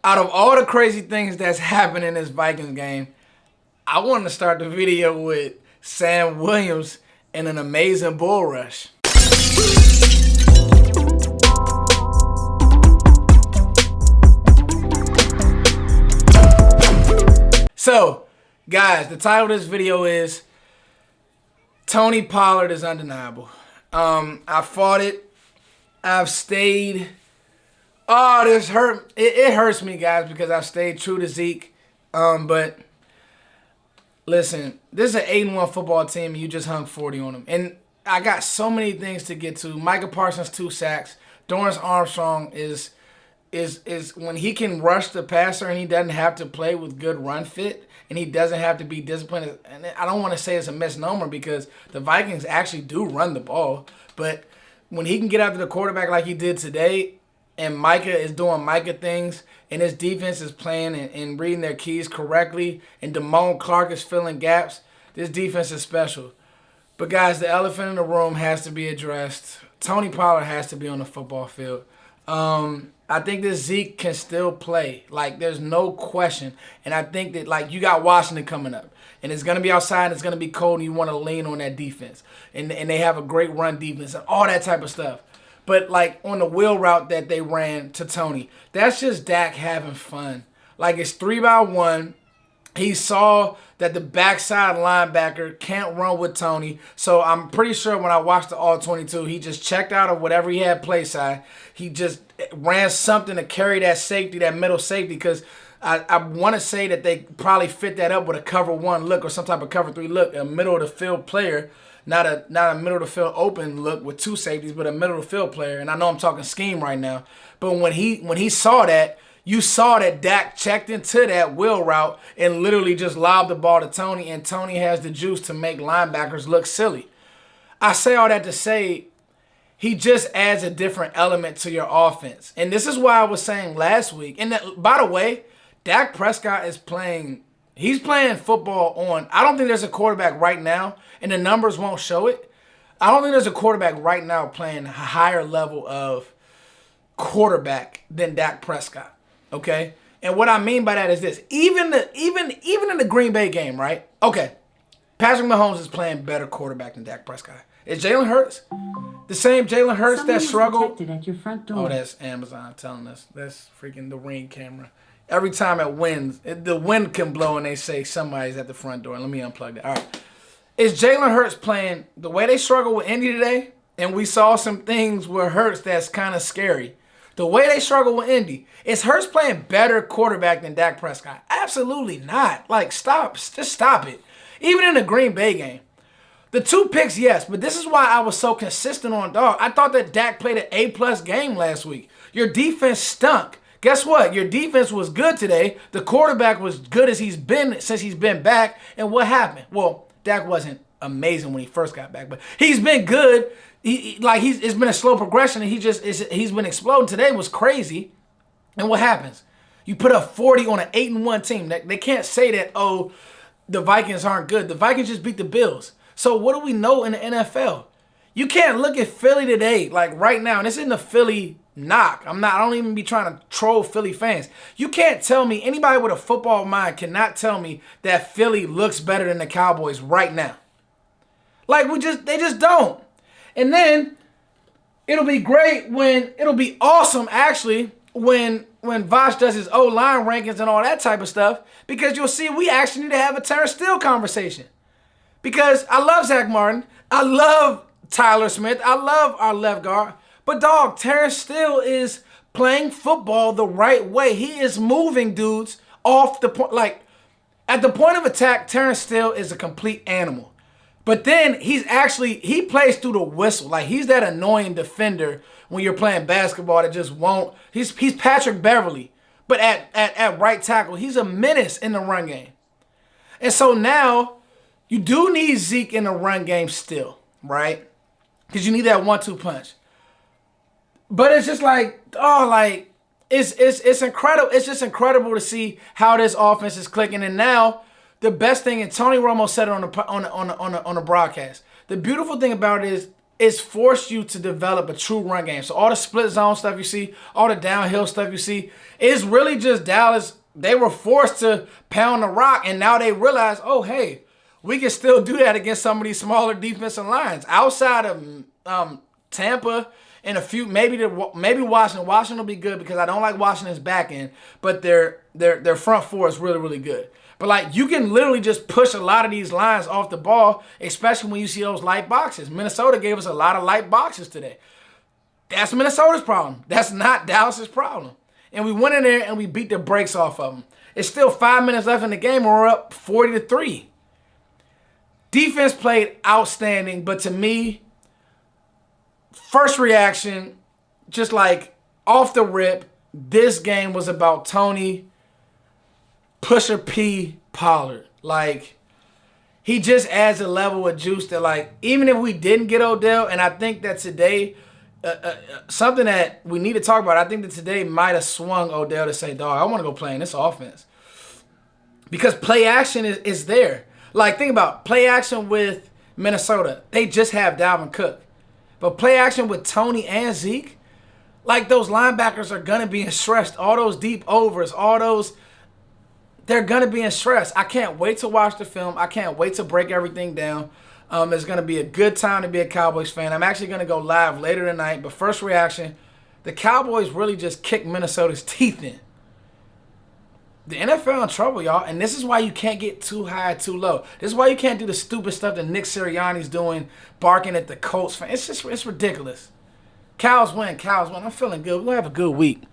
Out of all the crazy things that's happened in this Vikings game, I want to start the video with Sam Williams and an amazing bull rush. So, guys, the title of this video is Tony Pollard is undeniable. I fought it. I've stayed. Oh, this hurt. It hurts me, guys, because I've stayed true to Zeke. But listen, this is an 8-1 football team, and you just hung 40 on them. And I got so many things to get to. Micah Parsons, 2 sacks. Dorrance Armstrong is when he can rush the passer and he doesn't have to play with good run fit and he doesn't have to be disciplined. And I don't want to say it's a misnomer because the Vikings actually do run the ball. But when he can get after the quarterback like he did today, and Micah is doing Micah things, and his defense is playing and reading their keys correctly, and Damone Clark is filling gaps, this defense is special. But, guys, the elephant in the room has to be addressed. Tony Pollard has to be on the football field. I think that Zeke can still play. Like, there's no question. And I think that, like, you got Washington coming up. And it's going to be outside, and it's going to be cold, and you want to lean on that defense. And they have a great run defense and all that type of stuff. But, like, on the wheel route that they ran to Tony, that's just Dak having fun. Like, it's 3-by-1. He saw that the backside linebacker can't run with Tony. So I'm pretty sure when I watched the All-22, he just checked out of whatever he had play side. He just ran something to carry that safety, that middle safety, because I want to say that they probably fit that up with a cover 1 look or some type of cover 3 look, a middle of the field player. Not a middle of the field open look with 2 safeties, but a middle of the field player. And I know I'm talking scheme right now. But when he saw that, you saw that Dak checked into that wheel route and literally just lobbed the ball to Tony, and Tony has the juice to make linebackers look silly. I say all that to say he just adds a different element to your offense. And this is why I was saying last week. And by the way, Dak Prescott is playing. He's playing football on. I don't think there's a quarterback right now, and the numbers won't show it. I don't think there's a quarterback right now playing a higher level of quarterback than Dak Prescott. Okay? And what I mean by that is this. Even in the Green Bay game, right? Okay. Patrick Mahomes is playing better quarterback than Dak Prescott. Is Jalen Hurts the same Jalen Hurts that struggled? At your front door. Oh, that's Amazon telling us. That's freaking the Ring camera. Every time it winds, the wind can blow and they say somebody's at the front door. Let me unplug that. All right. Is Jalen Hurts playing the way they struggled with Indy today? And we saw some things with Hurts that's kind of scary. The way they struggle with Indy, is Hurts playing better quarterback than Dak Prescott? Absolutely not. Like, stop. Just stop it. Even in the Green Bay game. The 2 picks, yes, but this is why I was so consistent on dog. I thought that Dak played an A+ game last week. Your defense stunk. Guess what? Your defense was good today. The quarterback was good as he's been since he's been back. And what happened? Well, Dak wasn't amazing when he first got back, but he's been good. It's been a slow progression, and he's been exploding. Today was crazy. And what happens? You put up 40 on an 8-1 team. They can't say that, oh, the Vikings aren't good. The Vikings just beat the Bills. So what do we know in the NFL? You can't look at Philly today, like right now, and this isn't a Philly knock. I don't even be trying to troll Philly fans. You can't tell me, anybody with a football mind cannot tell me that Philly looks better than the Cowboys right now. Like they just don't. And then it'll be awesome actually when Vosh does his O-line rankings and all that type of stuff, because you'll see we actually need to have a Terrence Steele conversation. Because I love Zach Martin. I love Tyler Smith. I love our left guard. But, dog, Terrence Steele is playing football the right way. He is moving dudes off the point. Like, at the point of attack, Terrence Steele is a complete animal. But then he plays through the whistle. Like, he's that annoying defender when you're playing basketball that just won't. He's Patrick Beverly. But at right tackle, he's a menace in the run game. And so now you do need Zeke in the run game still, right? Because you need that 1-2 punch. But it's just like, it's incredible. It's just incredible to see how this offense is clicking. And now the best thing, and Tony Romo said it on the broadcast. The beautiful thing about it is it's forced you to develop a true run game. So all the split zone stuff you see, all the downhill stuff you see, it's really just Dallas. They were forced to pound the rock, and now they realize, oh, hey, we can still do that against some of these smaller defensive lines. Outside of Tampa and a few, maybe Washington. Washington will be good because I don't like Washington's back end, but their front four is really, really good. But, like, you can literally just push a lot of these lines off the ball, especially when you see those light boxes. Minnesota gave us a lot of light boxes today. That's Minnesota's problem. That's not Dallas's problem. And we went in there and we beat the brakes off of them. It's still 5 minutes left in the game and we're up 40-3. Defense played outstanding, but to me, first reaction, just like off the rip, this game was about Tony Pusher P. Pollard. Like, he just adds a level of juice that, like, even if we didn't get Odell, and I think that today, something that we need to talk about, I think that today might have swung Odell to say, dog, I want to go play in this offense. Because play action is there. Like, think about play action with Minnesota. They just have Dalvin Cook. But play action with Tony and Zeke, like, those linebackers are going to be in stress. All those deep overs, all those, they're going to be in stress. I can't wait to watch the film. I can't wait to break everything down. It's going to be a good time to be a Cowboys fan. I'm actually going to go live later tonight. But first reaction, the Cowboys really just kicked Minnesota's teeth in. The NFL in trouble, y'all. And this is why you can't get too high, too low. This is why you can't do the stupid stuff that Nick Sirianni's doing, barking at the Colts fan. It's ridiculous. Cows win. I'm feeling good. We're going to have a good week.